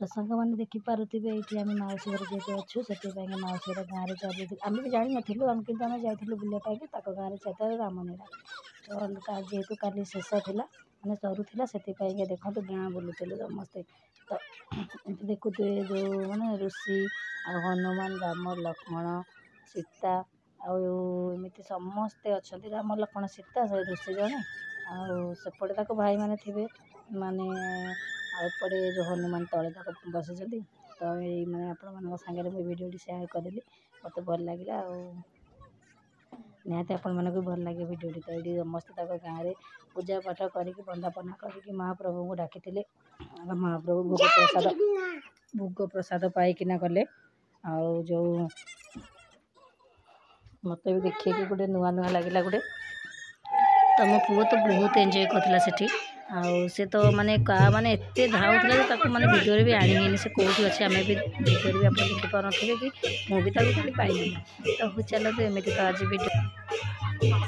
तो सांग मैंने देखिपे ये आम मौसी घर जेहतु अच्छु से मौसी घर गाँव में चली आम भी जान नु आम कि जाइलु बुलापाई गाँव में चलता रामलीला तो जेहेतु काली शेष था मैंने सरुला से देखो गाँ बुलूलु समस्ते तो ये देखुए जो मैंने ऋषि आ हनुमान राम लक्ष्मण सीता आमती समस्ते अच्छा राम लक्ष्मण सीता से ऋषि जड़े आउटे भाई मैंने थे माने आपटे जो हनुमान तले बस तो ये मैंने आपण सागर मुझे वीडियो शेयर करी मत भल लगे निहती आपण मानक भल लगे वीडियो तो ये समस्त गाँव में पूजा पाठ करके बंदापना करके महाप्रभु को डाकी महाप्रभु भोग प्रसाद पाइकिना गले जो मत भी देखिए कि गोटे नुआ नुआ लगे गोटे तो मो पुओ तो बहुत एंजॉय करता सेठी से तो माने का माने एते धाउला माने वीडियो भी आनी से कौटी अच्छे आम भी वीडियो भी आप देखिपारे कि मुझे खाली पाइली तो चलो तो एमती तो आज वीडियो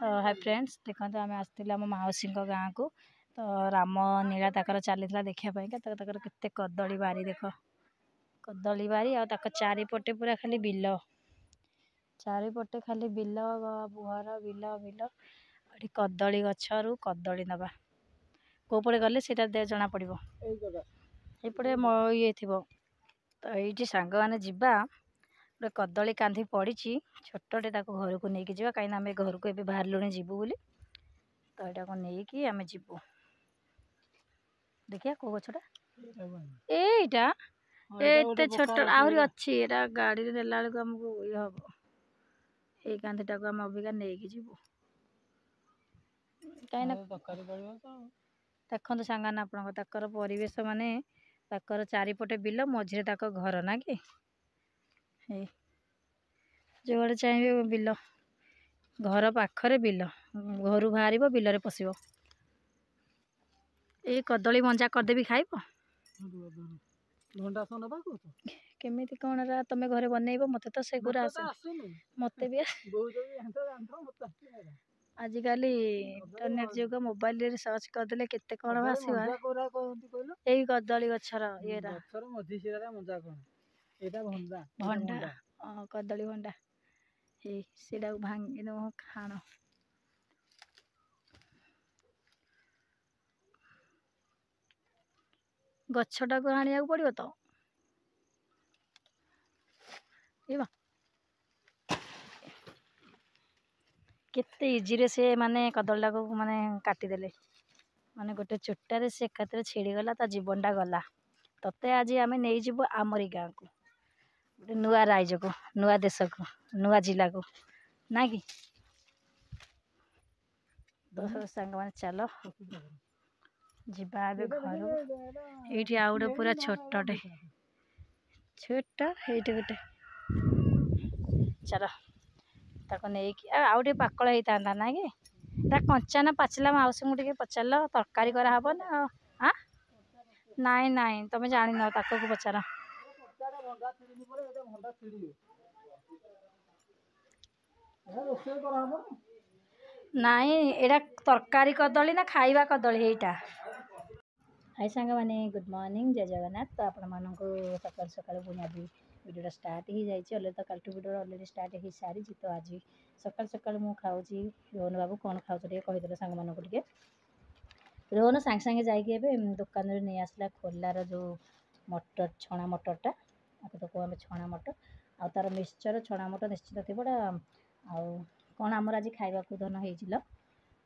तो हाय फ्रेंड्स देखो आम आसते आम मौसी गाँव को तो राम नीला तक चली देखापी के कदली बारी देख कदली बारी आ चारिपटे पूरा खाली बिल चारिपटे खाली बिल बुहर बिल बिल ये कदली गचर कदली नवा कौपटे गले से जना पड़ो ये ये थी तो ये सांग मैंने जीवा गोटे कदली कांधी पड़ी छोटे घर को लेकिन जावा कहीं आम घर को ये बाहर लुणी जीवु बोली तो यहाँ को लेकिन आम जीवु देखिए कौ गछटा एटा एत छोट आहरी अच्छी एटा गाड़ी रे नेला बेलू आमको ये हम ये कांधीटा को आम अबिका नहीं जीवु कहीं देखते सांगान आपकर परिवेश माने चारिपटे बिल मझे घर ना कि जो चाहिए बिल घर पाखरे बिल घर बाहर बिल पशिब ये कदली मंजा करदेवी खाइब केमिति कौन रा तमे घरे बनैबो मते तो से गुरा आसे मते भी आजिकल इंटरनेट जुग मोबाइल रे सर्च कर देले केते कौन आसीबा एई कदली गछर येरा भंडा कदली भंडा हे सेडा भांगी न खाण गछटा को हानिया पड़ियो तो केते इजी रे से माने कदलटा को माने काटिदेले माने गोटे चोटारे से एकातिर छिड़ीगला ता जीवनटा गला तते आज आम नहीं जीव आमरी गाँ को गोटे नुआ राज्य को नुआ देश को नुआ जिला को ना कि तो सांग मैंने चलो जीवा घर ये आउ गोटे पूरा छोटे छोटा ये गोटे चलो ताको नहीं कि आउटे पाकल होता ना कि कंचा ना पाचिला माउसी मुझे पचार तरकारी कराहब ना हाँ नाई नाई तुम जान न ताको पचार नाई एटा तरकारी कदली ना खाइबा कदली एटा हाय सांग माने गुड मॉर्निंग जय जगन्नाथ तो आपण मानक सकाल सकाल पुणी आज वीडियो स्टार्ट हो जाए तो कल वीडियो अलरेडी स्टार्ट हो सारी तो आज सकाल सकाल मु खाऊँगी रोहन बाबू कौन खाऊ कहीदे सांग मानक टे रोहन सांगे सांगे जाइए दुकान नहीं आसला खोलार जो मटर छणा मटरटा आपको तो कहूँ छणा मटर आ तार मिक्सचर छणा मटर निश्चित थी आ कौन आमर आज खावा धन हो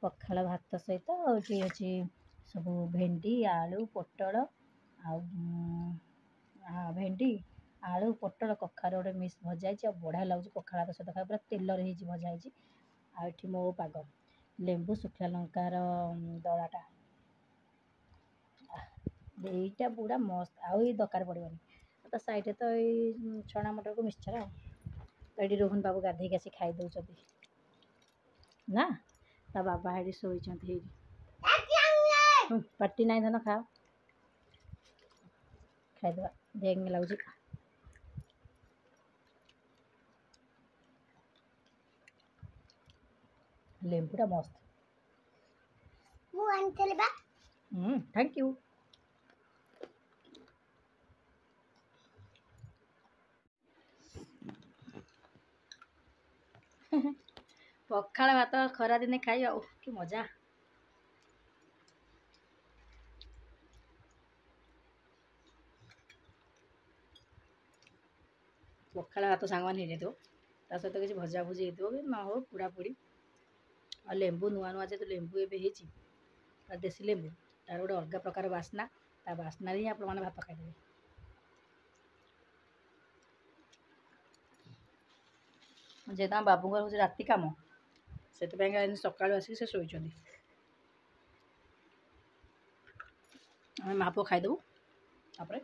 पखाड़ भात सहित अच्छी सब भेंडी आलू पोटल आ भेंडी आलू पोटल कखार गोटे मिक्स भजा बढ़िया लगे पखाड़ सहित खाए पूरा तेल भजा आठी मो पाग लेंबू सुखा लंकार दलाटा यहीटा पूरा मस्त आई दरकार पड़ोनी तो सैड तो ये छणा मटर को मिक्सचर तो ये रोहन बाबू गाधे आसी खाई दौरान ना ता बाबा हेडी शोई पार्टी नाई धन खा खाईदे देंगे लगे लेंबूटा मस्त थैंक यू पखाड़ भात खरा दिने खाई कि मजा पखाड़ भात सांग मान हो सहित किसी भजा भुजी हो न हो पोड़ा पोड़ी आ लेंबू नुआ नुआ जो लेंबू एवं देसी लेंबू तार गोटे अलग प्रकार बास्ना ता बास्ना ही आप भात खाईदे जेहेतु आम बाबू हूँ राति कम से सका आसिक से शोच आम माँ पु खाईदेबू तापर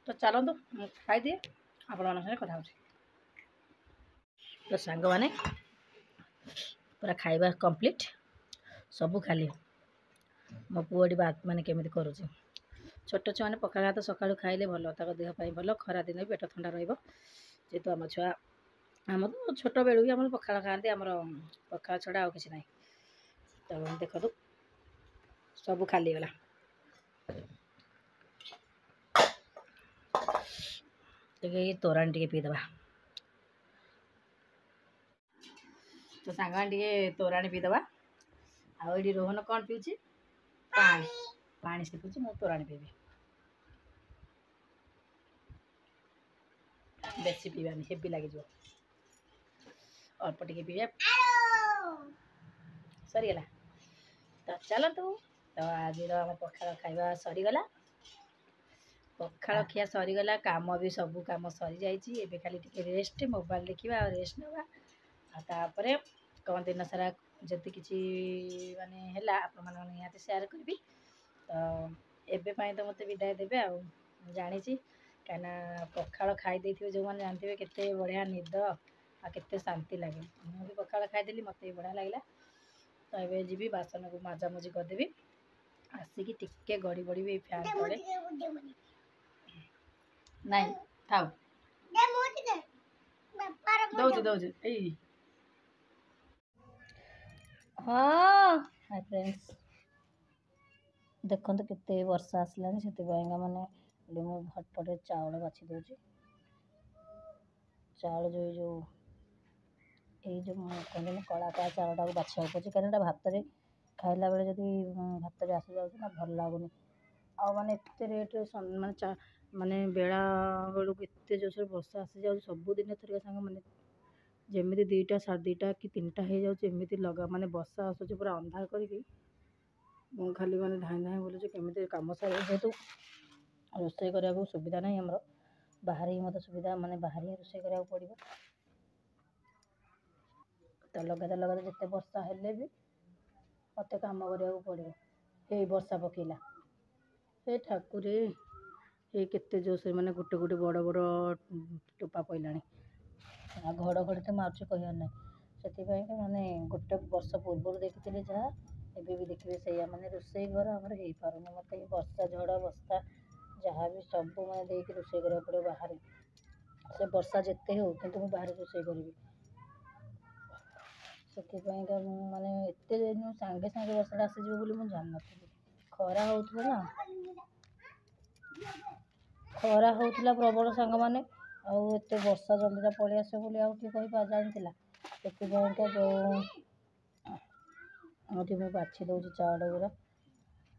तो चलतु खाईदिए आपण मान कथा तो सांग मैंने पूरा खाଇବା कंप्लीट सबू खाली मो पुअटी बात माने केमिति करूची छोट छुआ ने पखाड़ भात सकाळु खाइले भल ताको देह पाई भल खरा दिन भी पेट ठंडा रहिबो जेहेतु आम छुआ आम तो छोट बेलू भी आम पखाड़ खाते आम पखाड़ छड़ा आ कि ना तो देखो सबू खाली गला तोराणी टे पीदबा तो सांग टे तोराणी पीदबा आड़ी रोहन कौन पीछे पानी पानी से पीछे मु तोराणी पीबी बेसी पीवानी हेवी लगे अल्प टे पीवा सरीगला तो चलतु तो आज आम पखाड़ खाଇବା सरीगला पखाड़ खिया सरीगला काम भी सबू कम सरी जाइए खाली टिके रेस्ट मोबाइल देखा रेस्ट नवा तापर कौन दिन सारा जदि किसी माने है आप निहाती सेयार करी तो एबे तो मत विदाय देवे आ जानी कहीं पखाड़ खाई जो मैंने जानते केते बढ़िया निद आ केते शांति लगे मुझे पखाड़ खाईदेली मत भी बढ़िया लगे तो ये जी बासन को मजामुजी करदेवी आसिक टिके गड़ी बड़ी फैन तले ନାଇଁ ଥାଉ ଦଉଛି ଦଉଛି ଏଇ ହଁ ହାଇ ଫ୍ରେଣ୍ଡସ୍ ଦେଖନ୍ତୁ କେତେ ବର୍ଷା ଆସିଲାଣି ସେଥିପାଇଁକା ମାନେ ମୁଁ ହଟପଟେ ଚାଉଳ ବାଛି ଦେଉଛି ଚାଉଳ ଯେଉଁ ଏଇ ଯେଉଁ କହନ୍ତିନି କଳା କଳା ଚାଉଳଟାକୁ ବାଛିବାକୁ ପଡ଼ୁଛି କାରଣ ଏଇଟା ଭାତରେ ଖାଇଲା ବେଳେ ଯଦି ଭାତରେ ଆସିଯାଉଛି ନା ଭଲ ଲାଗୁନି ଆଉ ମାନେ ଏତେ ରେଟ୍ରେ ମାନେ ବେଳା ବେଳକୁ ଏତେ ଜୋରସରେ ବର୍ଷା ଆସିଯାଉଛି ସବୁଦିନ ଥରିକା ସାଙ୍ଗମାନେ ଯେମିତି 2ଟା 2:30 କି 3ଟା ହେଇଯାଉଛି ଏମିତି ମାନେ ବର୍ଷା ଆସୁଛି ପୁରା ଅନ୍ଧାର କରିକି ମୁଁ ଖାଲି ମାନେ ଧାଇଁ ଧାଇଁ ବୁଲୁଛି କେମିତି କାମ ସାରିବ ଯେହେତୁ ରୋଷେଇ କରିବାକୁ ସୁବିଧା ନାହିଁ ଆମର ବାହାରେ ହିଁ ମୋତେ ସୁବିଧା ମାନେ ବାହାରେ ହିଁ ରୋଷେଇ କରିବାକୁ ପଡ଼ିବ ତ ଲଗାତାର ଯେତେ ବର୍ଷା ହେଲେ ବି ମୋତେ କାମ କରିବାକୁ ପଡ଼ିବ ଏଇ ବର୍ଷା ପକେଇଲା ଏ ଠାକୁରେ ଏଇ କେତେ ଜୋରସରେ ମାନେ ଗୋଟେ ଗୋଟେ ବଡ଼ ବଡ଼ ଟୋପା ପଇଲାଣି ଆଉ ଘଡ଼ଘଡ଼ି ତ ମାରୁଛି କହିବାର ନାହିଁ ସେଥିପାଇଁକା ମାନେ ଗୋଟେ ବର୍ଷ ପୂର୍ବରୁ ଦେଖିଥିଲି ଯାହା ଏବେ ବି ଦେଖିବେ ସେଇଆ ମାନେ ରୋଷେଇ ଘର ଆମର ହେଇପାରୁନି ମୋତେ ଏଇ ବର୍ଷା ଝଡ଼ ବର୍ଷା ଯାହା ବି ସବୁ ମାନେ ଦେଇକି ରୋଷେଇ କରିବାକୁ ପଡ଼ିବ ବାହାରେ ସେ ବର୍ଷା ଯେତେ ହେଉ କିନ୍ତୁ ମୁଁ ବାହାରେ ରୋଷେଇ କରିବି ସେଥିପାଇଁକା ମୁଁ ମାନେ ଏତେ ସାଙ୍ଗେ ସାଙ୍ଗେ ବର୍ଷାଟା ଆସିଯିବ ବୋଲି ମୁଁ ଜାଣିନଥିଲି ଖରା ହେଉଥିଲା ନା ଖରା ହେଉଥିଲା ପ୍ରବଳ ସାଙ୍ଗମାନେ ଆଉ ଏତେ ବର୍ଷା ଜଲ୍ଦିଟା ପଳେଇ ଆସିବ ବୋଲି ଆଉ କିଏ ଜାଣିଥିଲା ସେଥିପାଇଁକା ଏଠି ମୁଁ ବାଛି ଦେଉଛି ଚାଉଳ ଗୁଡ଼ା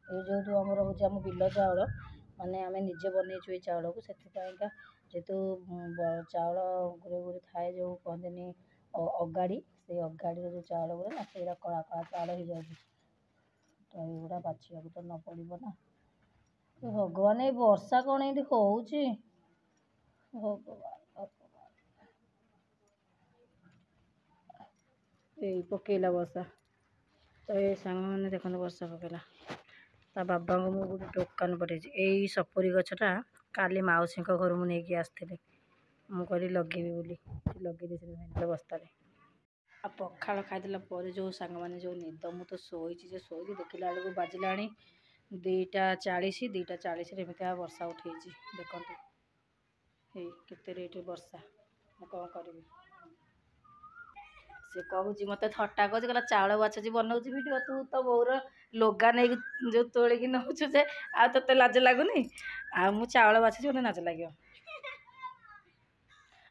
ଏଇ ଯେହେତୁ ଆମର ହେଉଛି ଆମ ବିଲ ଚାଉଳ ମାନେ ଆମେ ନିଜେ ବନେଇଛୁ ଏଇ ଚାଉଳକୁ ସେଥିପାଇଁକା ଯେହେତୁ ଚାଉଳ ଗୁରେ ଗୁରେ ଥାଏ ଯେଉଁ କହନ୍ତିନି ଅଗାଡ଼ି ସେଇ ଅଗାଡ଼ିର ଯେଉଁ ଚାଉଳ ଗୁଡ଼ା ନା ସେଇଟା କଳା କଳା ଚାଉଳ ହେଇଯାଉଛି ତ ଏଇଗୁଡ଼ା ବାଛିବାକୁ ତ ନ ପଡ଼ିବ ନା ଭଗବାନ ଏଇ ବର୍ଷା କ'ଣ ଏମିତି ହେଉଛି ଏଇ ପକେଇଲା ବର୍ଷା ତ ଏଇ ସାଙ୍ଗମାନେ ଦେଖନ୍ତୁ ବର୍ଷା ପକେଇଲା ତା ବାବାଙ୍କୁ ମୁଁ ଗୋଟେ ଦୋକାନ ପଠେଇଛି ଏଇ ସପୁରୀ ଗଛଟା କାଲି ମାଉସୀଙ୍କ ଘରୁ ମୁଁ ନେଇକି ଆସିଥିଲି ମୁଁ କହିଲି ଲଗେଇବି ବୋଲି ଲଗେଇ ଦେଇଥିଲି ବସ୍ତାରେ ଆଉ ପଖାଳ ଖାଇଦେଲା ପରେ ଯେଉଁ ସାଙ୍ଗମାନେ ଯେଉଁ ନିଦ ମୁଁ ତ ଶୋଇଛି ଯେ ଶୋଇକି ଦେଖିଲା ବେଳକୁ ବାଜିଲାଣି 2:40 2:40ରେ ଏମିତିଆ ବର୍ଷା ଉଠେଇଛି ଦେଖନ୍ତୁ ହେଇ କେତେ ରେଟ୍ରେ ବର୍ଷା ମୁଁ କ'ଣ କରିବି ସେ କହୁଛି ମୋତେ ଥଟ୍ଟା କରୁଛି କହିଲା ଚାଉଳ ବାଛୁଛି ବନଉଛି ଭିଡ଼ିଓ ତୁ ତ ବୋଉର ଲୁଗା ନେଇକି ଯେଉଁ ତୋଳିକି ନେଉଛୁ ଯେ ଆଉ ତୋତେ ଲାଜ ଲାଗୁନି ଆଉ ମୁଁ ଚାଉଳ ବାଛୁଛି ମୋତେ ଲାଜ ଲାଗିବ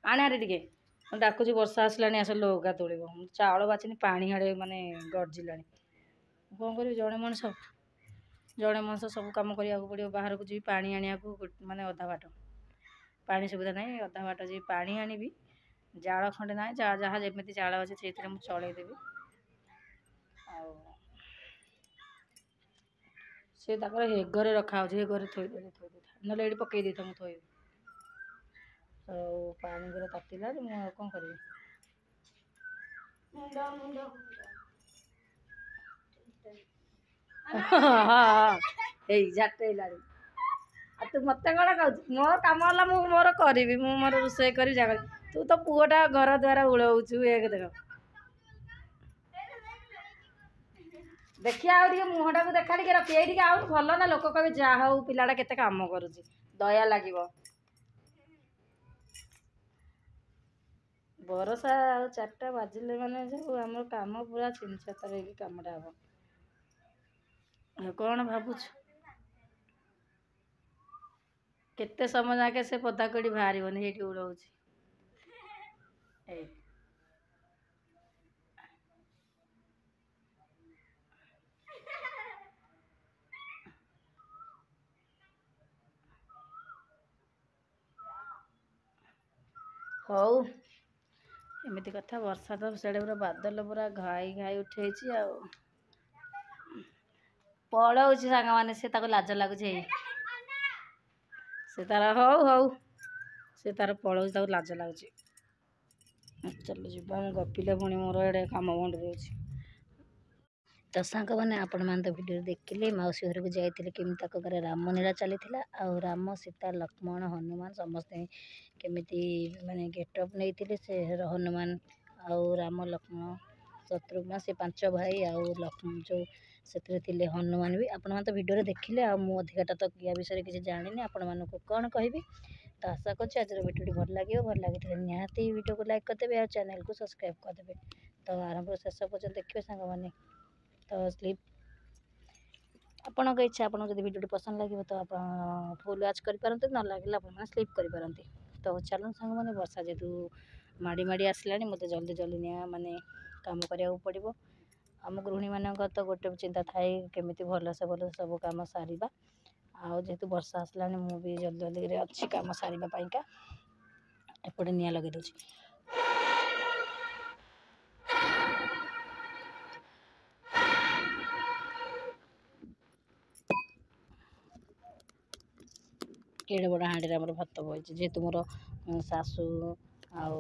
ଆଣେ ହାରି ଟିକେ ମୁଁ ଡାକୁଛି ବର୍ଷା ଆସିଲାଣି ଆସ ଲୁଗା ତୋଳିବ ମୁଁ ଚାଉଳ ବାଛିନି ପାଣି ଆଡ଼େ ମାନେ ଗର୍ଜିଲାଣି କ'ଣ କରିବି ଜଣେ ମଣିଷ ସବୁ କାମ କରିବାକୁ ପଡ଼ିବ ବାହାରକୁ ଯିବି ପାଣି ଆଣିବାକୁ ମାନେ ଅଧା ବାଟ ପାଣି ସୁବିଧା ନାହିଁ ଅଧା ବାଟ ଯିବି ପାଣି ଆଣିବି ଜାଳ ଖଣ୍ଡେ ନାହିଁ ଯାହା ଯେମିତି ଜାଳ ଅଛି ସେଇଥିରେ ମୁଁ ଚଳେଇଦେବି ଆଉ ସେ ତାଙ୍କର ହେଗରେ ରଖାହେଉଛି ହେଗରେ ଥୋଇଦେଲି ନହେଲେ ଏଇଠି ପକେଇ ଦେଇଥାଉ ମୁଁ ଥୋଇବି ଆଉ ପାଣି ଗୁରା ତାତିଲାଣି ମୁଁ ଆଉ କ'ଣ କରିବି ଏଇ ଝାଟେଇଲାଣି ଆଉ ତୁ ମୋତେ କ'ଣ କହୁଛୁ ମୋର କାମ ହେଲା ମୁଁ ମୋର କରିବି ମୁଁ ମୋର ରୋଷେଇ କରିବି ଯାହା କରିବି ତୁ ତ ପୁଅଟା ଘର ଦ୍ୱାରା ଉଳଉଛୁ ଏକ ଦେଖ ଦେଖିଆ ଆଉ ଟିକେ ମୁହଁଟାକୁ ଦେଖା ଟିକେ ରଖି ଏଇଠିକି ଆଉ ଭଲ ନା ଲୋକ କହିବେ ଯାହା ହଉ ପିଲାଟା କେତେ କାମ କରୁଛି ଦୟା ଲାଗିବ ବରଷା ଆଉ 4ଟା ବାଜିଲେ ମାନେ ଯେଉଁ ଆମର କାମ ପୁରା ଛିନଛତର ହେଇକି କାମଟା ହେବ କ'ଣ ଭାବୁଛୁ କେତେ ସମୟ ଯାକେ ସେ ପଦାକୁ ଏଠି ବାହାରିବନି ସେଇଠି ଉଡ଼ଉଛି ଏଇ ହଉ ଏମିତି କଥା ବର୍ଷା ତ ସେଆଡ଼େ ପୁରା ବାଦଲ ପୁରା ଘାଇ ଘାଇ ଉଠେଇଛି ଆଉ ପଳଉଛି ସାଙ୍ଗମାନେ ସେ ତାକୁ ଲାଜ ଲାଗୁଛି ସେ ତାର ହଉ ସେ ତାର ପଳଉଛି ତାକୁ ଲାଜ ଲାଗୁଛି ଚାଲ ଯିବା ମୁଁ ଗପିଲେ ପୁଣି ମୋର ଏଡ଼େ କାମ ବନ୍ଦ ରହୁଛି ତ ସାଙ୍ଗମାନେ ଆପଣମାନେ ତ ଭିଡ଼ିଓରେ ଦେଖିଲେ ମାଉସୀ ଘରକୁ ଯାଇଥିଲେ କେମିତି ତାଙ୍କ ଘରେ ରାମନୀଳା ଚାଲିଥିଲା ଆଉ ରାମ ସୀତା ଲକ୍ଷ୍ମଣ ହନୁମାନ ସମସ୍ତେ କେମିତି ମାନେ ଗେଟଅପ୍ ନେଇଥିଲେ ସେ ହନୁମାନ ଆଉ ରାମ ଲକ୍ଷ୍ମଣ ଶତ୍ରୁଘ୍ନ ସେ 5 ଭାଇ ଆଉ ଯେଉଁ ସେଥିରେ ଥିଲେ ହନୁମାନ ବି ଆପଣମାନେ ତ ଭିଡ଼ିଓରେ ଦେଖିଲେ ଆଉ ମୁଁ ଅଧିକାଟା ତ ୟା ବିଷୟରେ କିଛି ଜାଣିନି ଆପଣମାନଙ୍କୁ କ'ଣ କହିବି तो आशा करছি ଆଜିର ଭିଡ଼ିଓଟି ଭଲ ଲାଗିବ। ଭଲ ଲାଗିଥିଲେ ନିହାତି ଭିଡ଼ିଓକୁ ଲାଇକ୍ କରିଦେବେ ଆଉ ଚ୍ୟାନେଲକୁ ସବସ୍କ୍ରାଇବ୍ କରିଦେବେ। ତ ଆରମ୍ଭରୁ ଶେଷ ପର୍ଯ୍ୟନ୍ତ ଦେଖିବେ ସାଙ୍ଗମାନେ। ତ ସ୍ଲିପ୍ ଆପଣଙ୍କ ଇଚ୍ଛା, ଆପଣଙ୍କୁ ଯଦି ଭିଡ଼ିଓଟି ପସନ୍ଦ ଲାଗିବ ତ ଆପଣ ଫୁଲ୍ ୱାଚ୍ କରିପାରନ୍ତି, ନ ଲାଗିଲେ ଆପଣମାନେ ସ୍ଲିପ୍ କରିପାରନ୍ତି। ତ ଚାଲନ୍ତୁ ସାଙ୍ଗମାନେ, ବର୍ଷା ଯେହେତୁ ମାଡ଼ି ମାଡ଼ି ଆସିଲାଣି, ମୋତେ ଜଲ୍ଦି ଜଲ୍ଦି ମାନେ କାମ କରିବାକୁ ପଡ଼ିବ। ଆମ ଗୃହିଣୀମାନଙ୍କର ତ ଗୋଟେ ଚିନ୍ତା ଥାଏ କେମିତି ଭଲସେ ସବୁ କାମ ସାରିବା। ଆଉ ଯେହେତୁ ବର୍ଷା ଆସିଲାଣି ମୁଁ ବି ଜଲ୍ଦି ଜଲ୍ଦିରେ ଅଛି କାମ ସାରିବା ପାଇଁକା। ଏପଟେ ନିଆଁ ଲଗାଇ ଦେଉଛି। କେଡ଼େ ବଡ଼ ହାଣ୍ଡିରେ ଆମର ଭାତ ବଇଛି, ଯେହେତୁ ମୋର ଶାଶୁ ଆଉ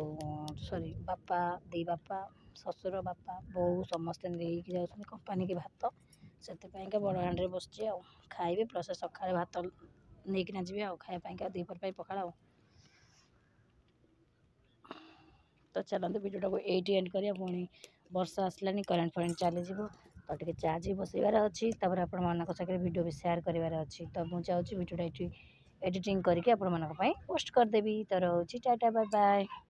ବାପା, ଦି ବାପା, ଶ୍ୱଶୁର, ବାପା, ବୋଉ ସମସ୍ତେ ନେଇକି ଯାଉଛନ୍ତି କମ୍ପାନୀକି ଭାତ। ସେଥିପାଇଁକା ବଡ଼ ହାଣ୍ଡିରେ ବସିଛି ଆଉ ଖାଇବେ, ପ୍ଲସ୍ ସକାଳେ ଭାତ ନେଇକିନା ଯିବେ ଆଉ ଖାଇବା ପାଇଁକା, ଦ୍ୱିପହର ପାଇଁ ପଖାଳ ଆଉ। ତ ଚାଲନ୍ତୁ ଭିଡ଼ିଓଟାକୁ ଏଇଠି ଏଣ୍ଡ କରିବା। ପୁଣି ବର୍ଷା ଆସିଲାଣି, କରେଣ୍ଟ ଚାଲିଯିବ। ତ ଟିକେ ଚାର୍ଜ ବି ବସାଇବାର ଅଛି, ତାପରେ ଆପଣମାନଙ୍କ ସାଙ୍ଗରେ ଭିଡ଼ିଓ ବି ସେୟାର କରିବାର ଅଛି। ତ ମୁଁ ଯାଉଛି ଭିଡ଼ିଓଟା ଏଠି ଏଡ଼ିଟିଂ କରିକି ଆପଣମାନଙ୍କ ପାଇଁ ପୋଷ୍ଟ କରିଦେବି। ତ ରହୁଛି, ଟାଟା, ବାଏ ବାଏ।